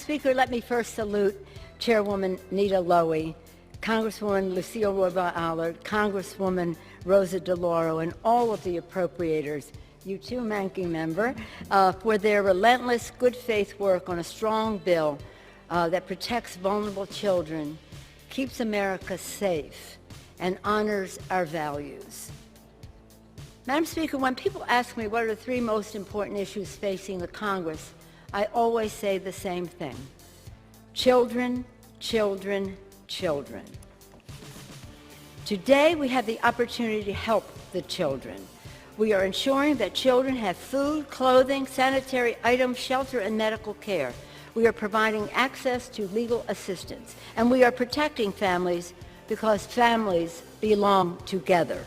Speaker, let me first salute Chairwoman Nita Lowey, Congresswoman Lucille Roybal-Allard, Congresswoman Rosa DeLauro, and all of the appropriators, you too, Ranking Member, for their relentless good faith work on a strong bill that protects vulnerable children, keeps America safe, and honors our values. Madam Speaker, when people ask me what are the three most important issues facing the Congress, I always say the same thing: children, children, children. Today, we have the opportunity to help the children. We are ensuring that children have food, clothing, sanitary items, shelter, and medical care. We are providing access to legal assistance. And we are protecting families because families belong together.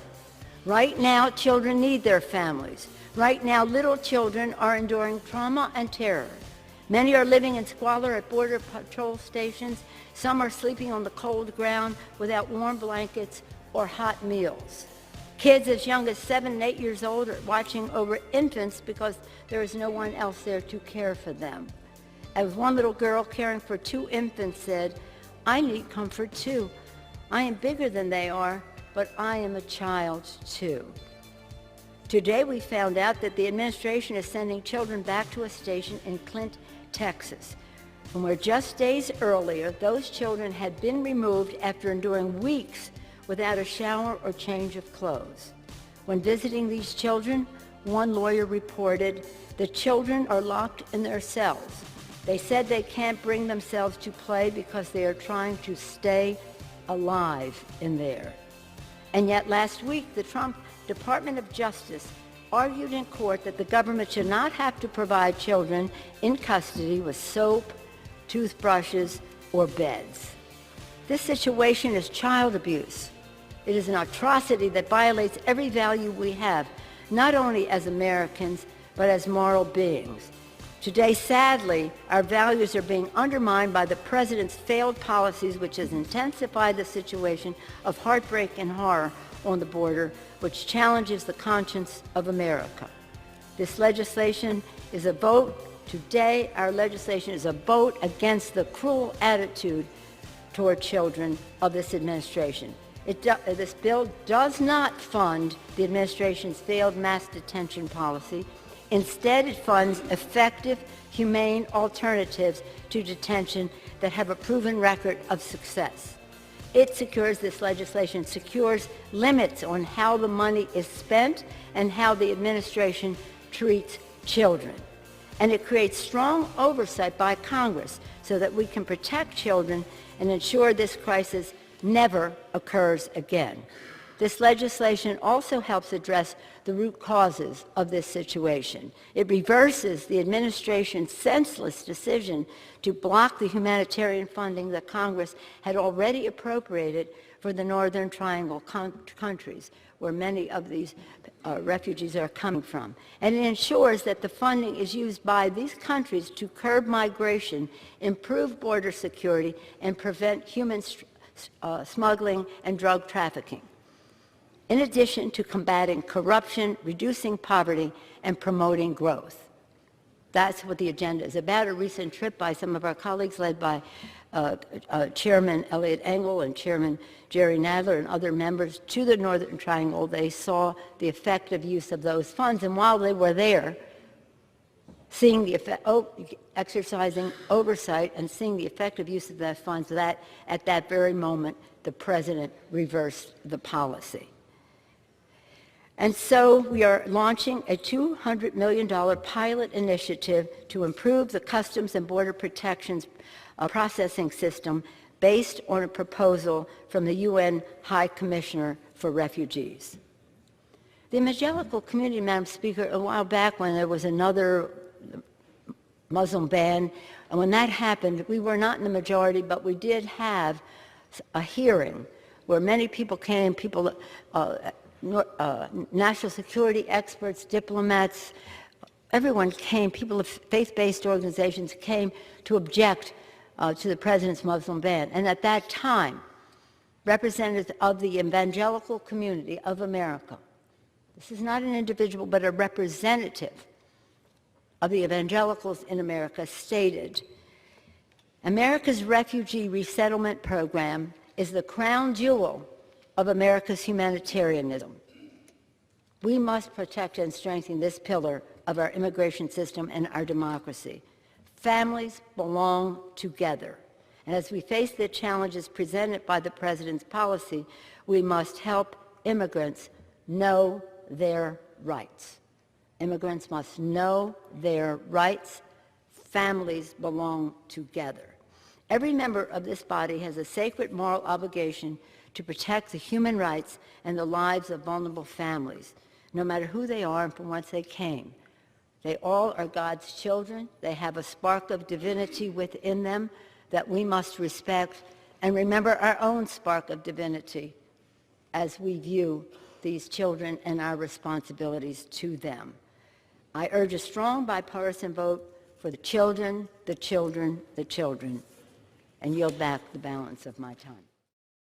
Right now, children need their families. Right now, little children are enduring trauma and terror. Many are living in squalor at border patrol stations. Some are sleeping on the cold ground without warm blankets or hot meals. Kids as young as 7 and 8 years old are watching over infants because there is no one else there to care for them. As one little girl caring for 2 infants said, "I need comfort too. I am bigger than they are, but I am a child too." Today we found out that the administration is sending children back to a station in Clint, Texas, from where just days earlier those children had been removed after enduring weeks without a shower or change of clothes. When visiting these children, one lawyer reported, "The children are locked in their cells. They said they can't bring themselves to play because they are trying to stay alive in there." And yet last week, the Trump Department of Justice argued in court that the government should not have to provide children in custody with soap, toothbrushes, or beds. This situation is child abuse. It is an atrocity that violates every value we have, not only as Americans, but as moral beings. Today, sadly, our values are being undermined by the President's failed policies, which has intensified the situation of heartbreak and horror on the border, which challenges the conscience of America. This legislation is a vote. Today, our legislation is a vote against the cruel attitude toward children of this administration. This bill does not fund the administration's failed mass detention policy. Instead, it funds effective, humane alternatives to detention that have a proven record of success. This legislation secures limits on how the money is spent and how the administration treats children. And it creates strong oversight by Congress so that we can protect children and ensure this crisis never occurs again. This legislation also helps address the root causes of this situation. It reverses the administration's senseless decision to block the humanitarian funding that Congress had already appropriated for the Northern Triangle countries, where many of these refugees are coming from. And it ensures that the funding is used by these countries to curb migration, improve border security, and prevent human smuggling and drug trafficking, in addition to combating corruption, reducing poverty, and promoting growth. That's what the agenda is about. A recent trip by some of our colleagues, led by Chairman Eliot Engel and Chairman Jerry Nadler and other members, to the Northern Triangle, they saw the effective use of those funds. And while they were there, seeing the exercising oversight and seeing the effective use of that funds, that at that very moment, the President reversed the policy. And so we are launching a $200 million pilot initiative to improve the Customs and Border Protection's processing system based on a proposal from the UN High Commissioner for Refugees. The evangelical community, Madam Speaker, a while back when there was another Muslim ban, and when that happened, we were not in the majority, but we did have a hearing where many people came, national security experts, diplomats, everyone came, people of faith-based organizations came to object to the President's Muslim ban. And at that time, representatives of the evangelical community of America, this is not an individual, but a representative of the evangelicals in America, stated America's refugee resettlement program is the crown jewel of America's humanitarianism. We must protect and strengthen this pillar of our immigration system and our democracy. Families belong together. And as we face the challenges presented by the President's policy, we must help immigrants know their rights. Immigrants must know their rights. Families belong together. Every member of this body has a sacred moral obligation to protect the human rights and the lives of vulnerable families, no matter who they are and from whence they came. They all are God's children. They have a spark of divinity within them that we must respect and remember our own spark of divinity as we view these children and our responsibilities to them. I urge a strong bipartisan vote for the children, the children, the children, and yield back the balance of my time.